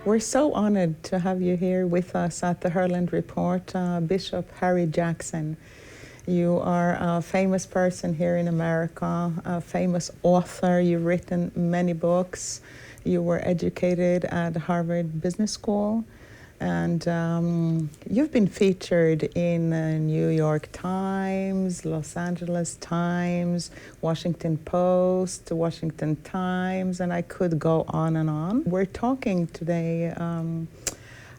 We're so honored to have you here with us at the Herland Report, Bishop Harry Jackson. You are a famous person here in America, a famous author. You've written many books. You were educated at Harvard Business School, and you've been featured in the New York Times, Los Angeles Times, Washington Post, Washington Times, and I could go on and on. We're talking today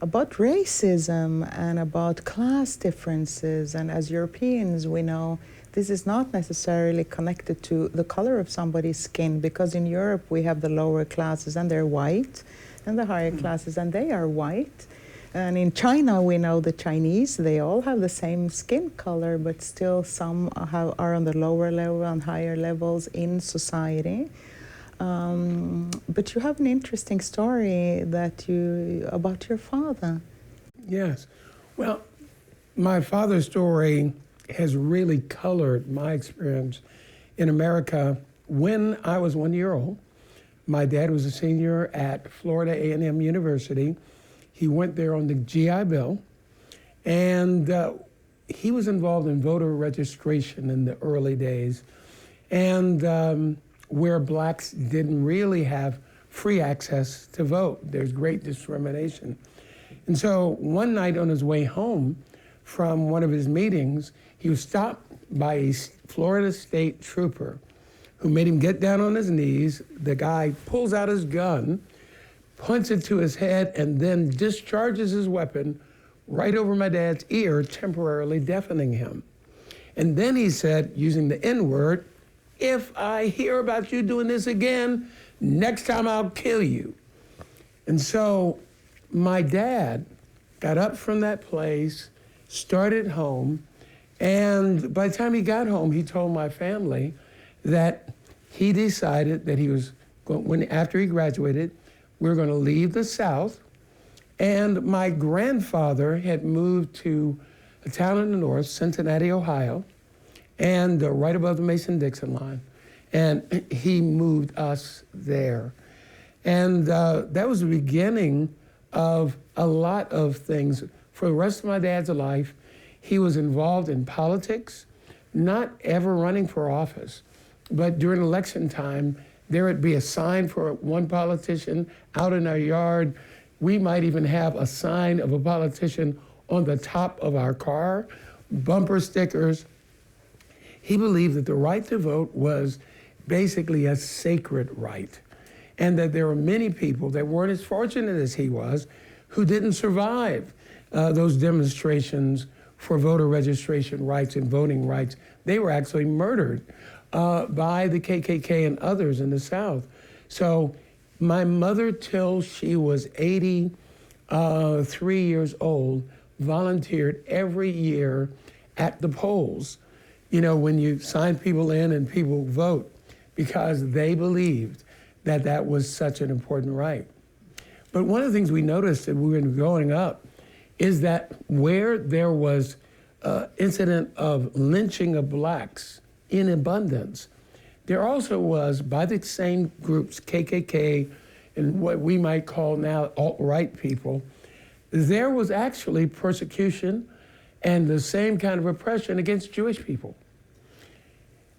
about racism and about class differences, and as Europeans we know this is not necessarily connected to the color of somebody's skin, because in Europe we have the lower classes and they're white, and the higher classes and they are white. And in China we know the Chinese, they all have the same skin color, but still some are on the lower level and higher levels in society. But you have an interesting story about your father. Yes. Well, my father's story has really colored my experience in America. When I was 1 year old, my dad was a senior at Florida ANM University. He went there on the GI Bill, and he was involved in voter registration in the early days, and where blacks didn't really have free access to vote. There's great discrimination. And so one night on his way home from one of his meetings, he was stopped by a Florida state trooper who made him get down on his knees. The guy pulls out his gun, points it to his head, and then discharges his weapon right over my dad's ear, temporarily deafening him. And then he said, using the N-word, "If I hear about you doing this again, next time I'll kill you." And so my dad got up from that place, started home, and by the time he got home, he told my family that he decided that he was going, after he graduated, we were going to leave the South. And my grandfather had moved to a town in the north, Cincinnati, Ohio, and right above the Mason-Dixon line. And he moved us there. And that was the beginning of a lot of things. For the rest of my dad's life, he was involved in politics, not ever running for office, but during election time, there would be a sign for one politician out in our yard. We might even have a sign of a politician on the top of our car, bumper stickers. He believed that the right to vote was basically a sacred right, and that there were many people that weren't as fortunate as he was who didn't survive those demonstrations for voter registration rights and voting rights. They were actually murdered by the KKK and others in the South. So my mother, till she was 83 years old, volunteered every year at the polls, you know, when you sign people in and people vote, because they believed that that was such an important right. But one of the things we noticed as we were growing up is that where there was incident of lynching of blacks in abundance, there also was, by the same groups, KKK and what we might call now alt-right people, there was actually persecution and the same kind of oppression against Jewish people.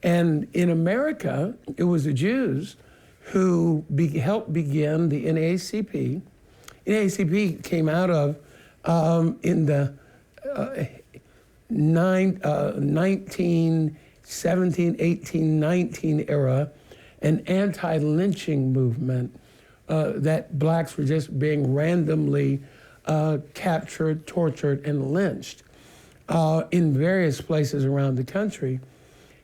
And in America, it was the Jews who helped begin the NAACP. NAACP came out of, in the 1917, 18, 19 era, an anti-lynching movement that blacks were just being randomly captured, tortured, and lynched in various places around the country.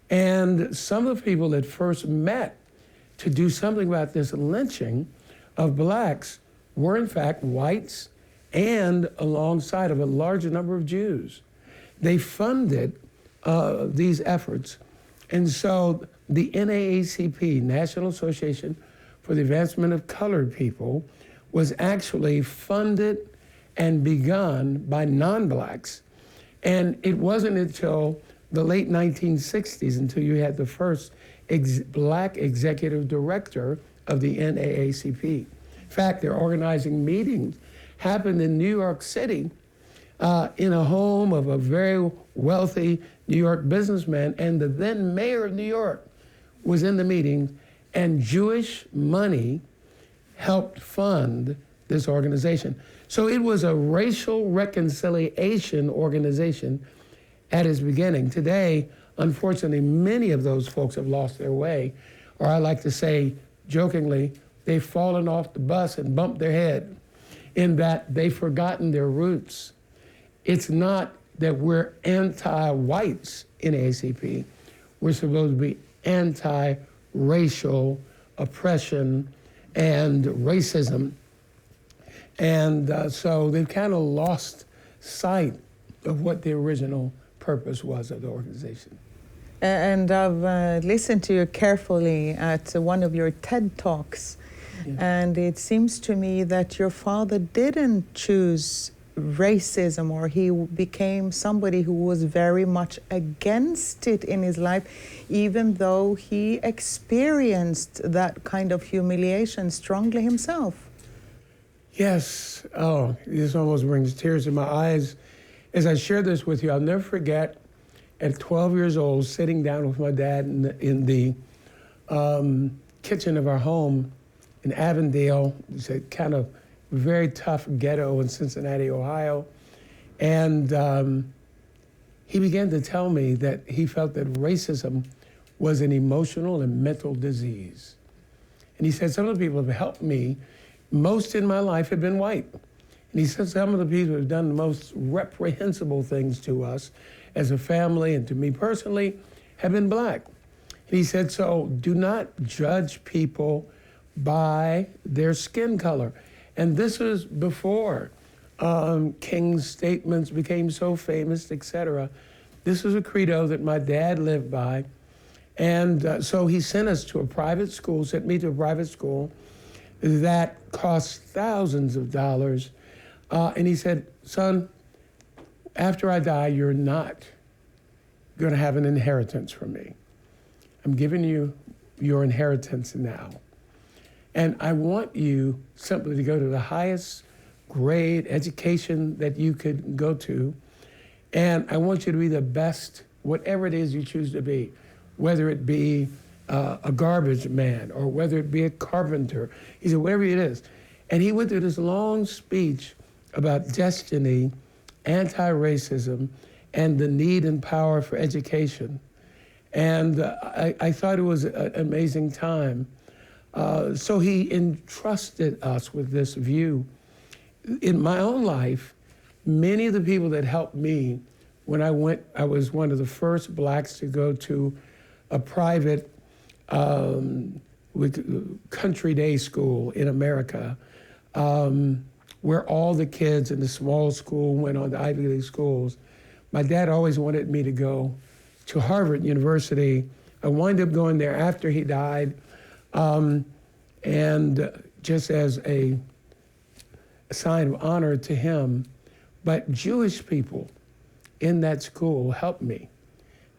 And some of the people that first met to do something about this lynching of blacks were in fact whites and alongside of a large number of Jews. They funded these efforts. And so the NAACP, National Association for the Advancement of Colored People, was actually funded and begun by non-blacks. And it wasn't until the late 1960s until you had the first black executive director of the NAACP. In fact, they're organizing meetings, happened in New York City, in a home of a very wealthy New York businessman, and the then mayor of New York was in the meeting, and Jewish money helped fund this organization. So it was a racial reconciliation organization at its beginning. Today, unfortunately, many of those folks have lost their way, or I like to say jokingly, they've fallen off the bus and bumped their head, in that they've forgotten their roots. It's not that we're anti-whites in ACP. We're supposed to be anti-racial oppression and racism. And so they've kind of lost sight of what the original purpose was of the organization. And I've listened to you carefully at one of your TED Talks. Yeah. And it seems to me that your father didn't choose racism, or he became somebody who was very much against it in his life, even though he experienced that kind of humiliation strongly himself. Yes. Oh, this almost brings tears to my eyes. As I share this with you, I'll never forget at 12 years old, sitting down with my dad in the kitchen of our home in Avondale. It's a kind of very tough ghetto in Cincinnati, Ohio. And he began to tell me that he felt that racism was an emotional and mental disease. And he said, some of the people who have helped me most in my life have been white. And he said, some of the people who have done the most reprehensible things to us as a family and to me personally have been black. And he said, so do not judge people by their skin color. And this was before King's statements became so famous, et cetera. This was a credo that my dad lived by. And so he sent us to a private school, sent me to a private school that cost thousands of dollars. And he said, son, after I die, you're not going to have an inheritance from me. I'm giving you your inheritance now. And I want you simply to go to the highest grade education that you could go to. And I want you to be the best, whatever it is you choose to be, whether it be a garbage man or whether it be a carpenter. He said, whatever it is. And he went through this long speech about destiny, anti-racism, and the need and power for education. And I thought it was an amazing time. So he entrusted us with this view. In my own life, many of the people that helped me when I was one of the first blacks to go to a private country day school in America, where all the kids in the small school went on to Ivy League schools. My dad always wanted me to go to Harvard University. I wound up going there after he died. And just as a sign of honor to him, but Jewish people in that school helped me.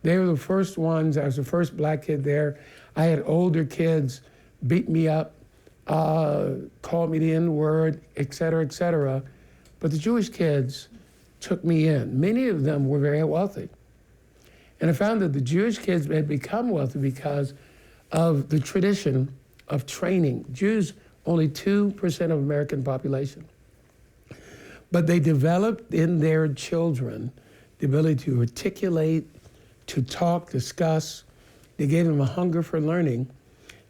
They were the first ones. I was the first black kid there. I had older kids beat me up, called me the N-word, et cetera, but the Jewish kids took me in. Many of them were very wealthy. And I found that the Jewish kids had become wealthy because of the tradition of training. Jews, only 2% of American population. But they developed in their children the ability to articulate, to talk, discuss. They gave them a hunger for learning.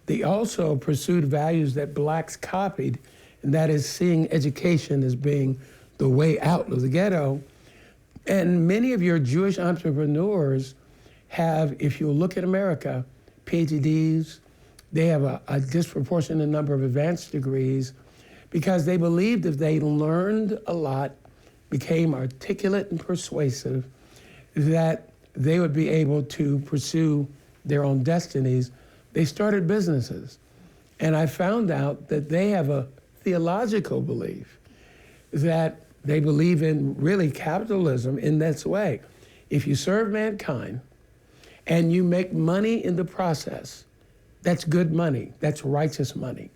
They also pursued values that blacks copied, and that is seeing education as being the way out of the ghetto. And many of your Jewish entrepreneurs have, if you look at America, PhDs, they have a disproportionate number of advanced degrees because they believed if they learned a lot, became articulate and persuasive, that they would be able to pursue their own destinies. They started businesses. And I found out that they have a theological belief that they believe in really capitalism in this way. If you serve mankind and you make money in the process, That's good money. That's righteous money.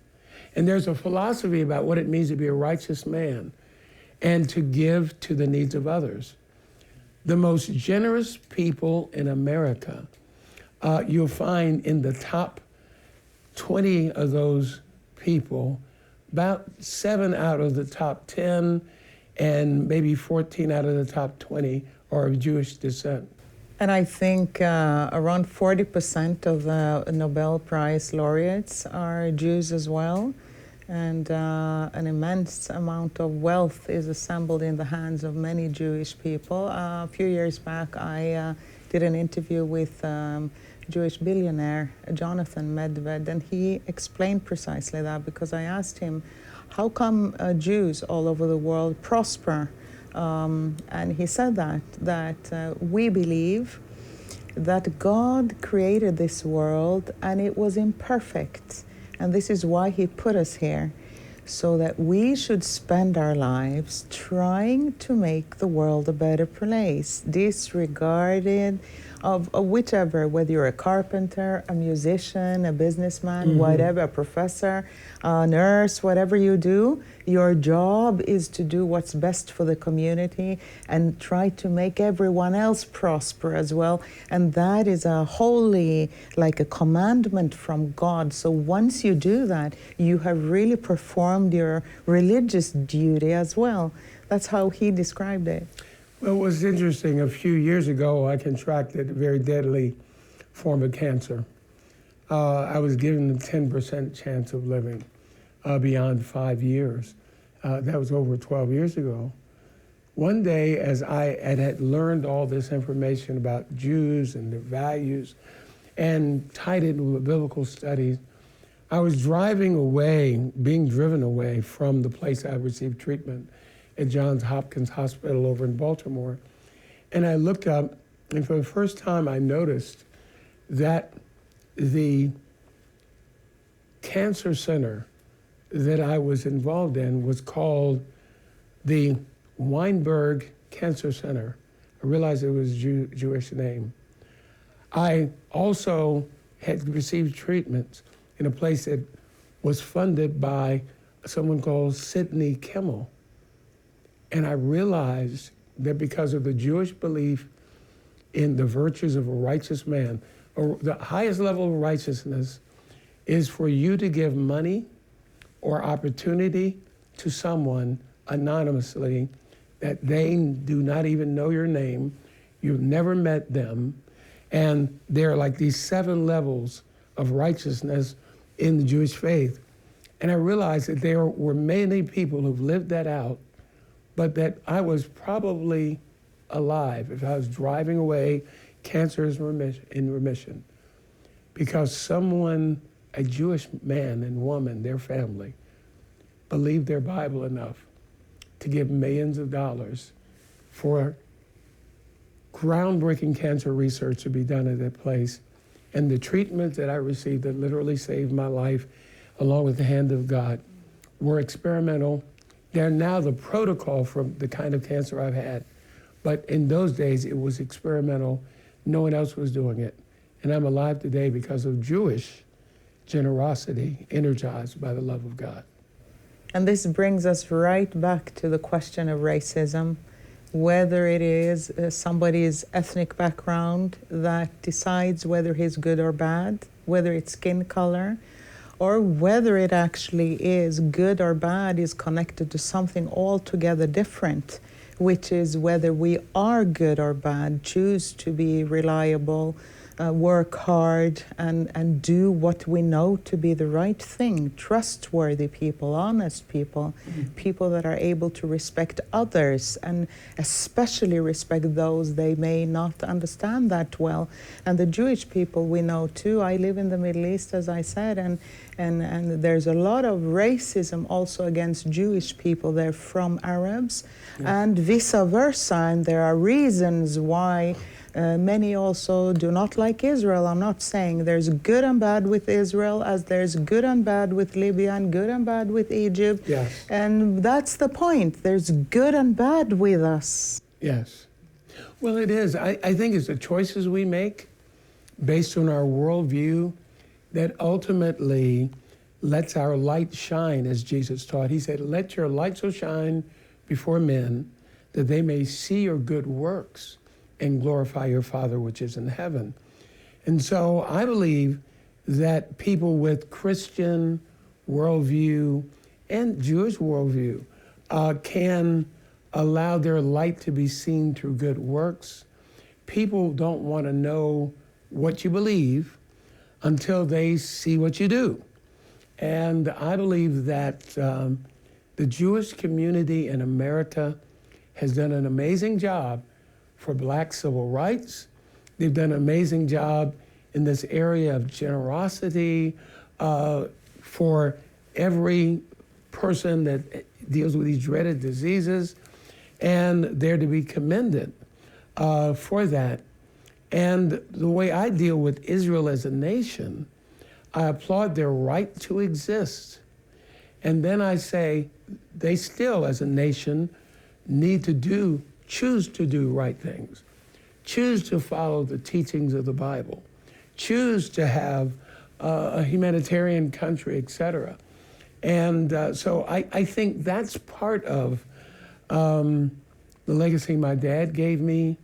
And there's a philosophy about what it means to be a righteous man and to give to the needs of others. The most generous people in America, you'll find in the top 20 of those people, about 7 out of the top 10 and maybe 14 out of the top 20 are of Jewish descent. And I think around 40% of the Nobel Prize laureates are Jews as well. And an immense amount of wealth is assembled in the hands of many Jewish people. A few years back, I did an interview with Jewish billionaire Jonathan Medved, and he explained precisely that, because I asked him, how come Jews all over the world prosper? And he said that we believe that God created this world and it was imperfect. And this is why he put us here, so that we should spend our lives trying to make the world a better place, disregarded of whichever, whether you're a carpenter, a musician, a businessman, whatever, a professor, a nurse, whatever you do, your job is to do what's best for the community and try to make everyone else prosper as well. And that is a holy, like a commandment from God. So once you do that, you have really performed your religious duty as well. That's how he described it. Well, it was interesting. A few years ago, I contracted a very deadly form of cancer. I was given a 10% chance of living beyond 5 years. That was over 12 years ago. One day, as I had learned all this information about Jews and their values and tied it with biblical studies, I was being driven away from the place I received treatment at Johns Hopkins Hospital over in Baltimore. And I looked up, and for the first time I noticed that the cancer center that I was involved in was called the Weinberg Cancer Center. I realized it was a Jewish name. I also had received treatments in a place that was funded by someone called Sidney Kimmel. And I realized that because of the Jewish belief in the virtues of a righteous man, or the highest level of righteousness is for you to give money or opportunity to someone anonymously that they do not even know your name, you've never met them, and there are like these 7 levels of righteousness in the Jewish faith. And I realized that there were many people who've lived that out, but that I was probably alive if I was driving away, cancer is in remission, because someone, a Jewish man and woman, their family, believed their Bible enough to give millions of dollars for groundbreaking cancer research to be done at that place. And the treatment that I received that literally saved my life, along with the hand of God, were experimental. They're now the protocol for the kind of cancer I've had. But in those days, it was experimental. No one else was doing it. And I'm alive today because of Jewish generosity, energized by the love of God. And this brings us right back to the question of racism, whether it is somebody's ethnic background that decides whether he's good or bad, whether it's skin color, or whether it actually is good or bad is connected to something altogether different, which is whether we are good or bad, choose to be reliable, work hard, and do what we know to be the right thing, trustworthy people, honest people, people that are able to respect others, and especially respect those they may not understand that well. And the Jewish people we know too. I live in the Middle East, as I said, and there's a lot of racism also against Jewish people. They're from Arabs, and vice versa, and there are reasons why many also do not like Israel. I'm not saying there's good and bad with Israel, as there's good and bad with Libya and good and bad with Egypt. Yes. And that's the point. There's good and bad with us. Yes. Well, it is. I think it's the choices we make based on our worldview that ultimately lets our light shine, as Jesus taught. He said, let your light so shine before men that they may see your good works and glorify your Father which is in heaven. And so I believe that people with Christian worldview and Jewish worldview can allow their light to be seen through good works. People don't want to know what you believe until they see what you do. And I believe that the Jewish community in America has done an amazing job for Black civil rights. They've done an amazing job in this area of generosity for every person that deals with these dreaded diseases, and they're to be commended for that. And the way I deal with Israel as a nation, I applaud their right to exist. And then I say they still, as a nation, need to choose to do right things, choose to follow the teachings of the Bible, choose to have a humanitarian country, et cetera. And so I think that's part of the legacy my dad gave me,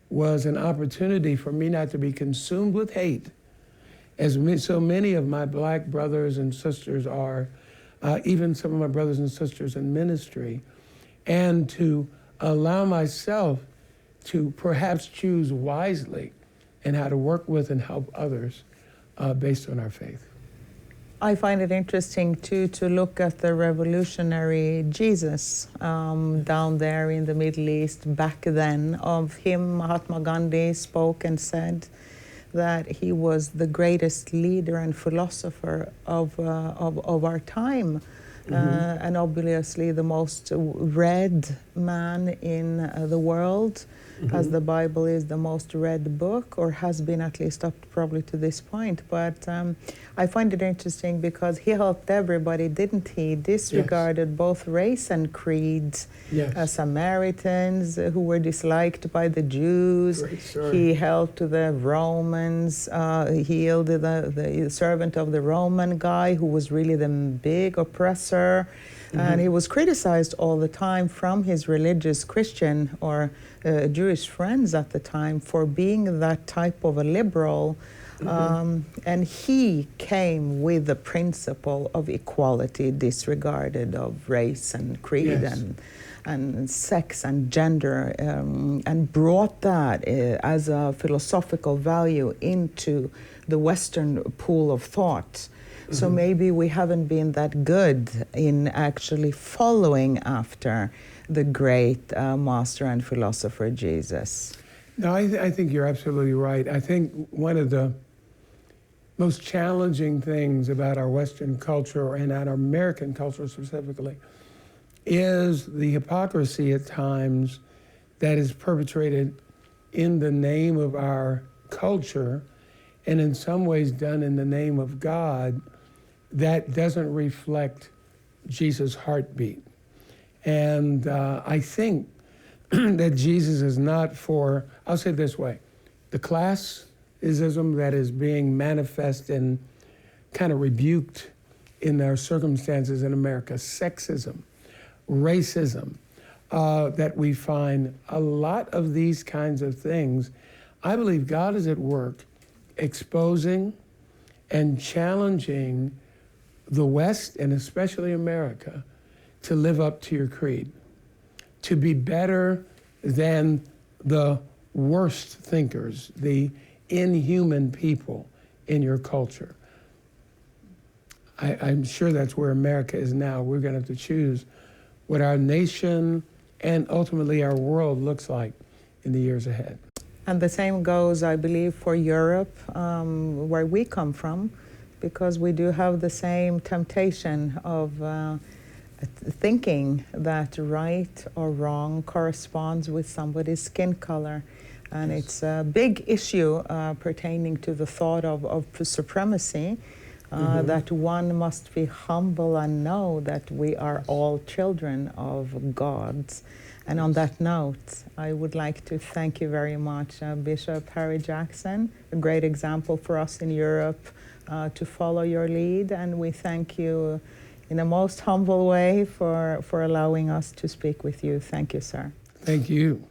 was an opportunity for me not to be consumed with hate, as so many of my Black brothers and sisters are, even some of my brothers and sisters in ministry, and to allow myself to perhaps choose wisely and how to work with and help others based on our faith. I find it interesting too to look at the revolutionary Jesus down there in the Middle East back then. Of him, Mahatma Gandhi spoke and said that he was the greatest leader and philosopher of our time. And obviously the most read man in the world, as the Bible is the most read book, or has been at least up probably to this point. But I find it interesting because he helped everybody, didn't he? Disregarded both race and creed. Samaritans who were disliked by the Jews. He helped the Romans. He healed the servant of the Roman guy who was really the big oppressor. And he was criticized all the time from his religious Christian or Jewish friends at the time for being that type of a liberal. And he came with the principle of equality, disregarded of race and creed and sex and gender, and brought that as a philosophical value into the Western pool of thought. So maybe we haven't been that good in actually following after the great master and philosopher Jesus. No, I think you're absolutely right. I think one of the most challenging things about our Western culture and our American culture specifically is the hypocrisy at times that is perpetrated in the name of our culture, and in some ways done in the name of God, that doesn't reflect Jesus' heartbeat. And I think that Jesus is not for, I'll say it this way, the classism that is being manifest and kind of rebuked in our circumstances in America, sexism, racism, that we find, a lot of these kinds of things, I believe God is at work exposing and challenging the West, and especially America, to live up to your creed, to be better than the worst thinkers, the inhuman people in your culture. I'm sure that's where America is now. We're going to have to choose what our nation and ultimately our world looks like in the years ahead. And the same goes, I believe, for Europe, where we come from, because we do have the same temptation of thinking that right or wrong corresponds with somebody's skin color. And it's a big issue pertaining to the thought of supremacy, that one must be humble and know that we are all children of God. And on that note, I would like to thank you very much, Bishop Harry Jackson, a great example for us in Europe, to follow your lead, and we thank you in a most humble way for allowing us to speak with you. Thank you, sir. Thank you.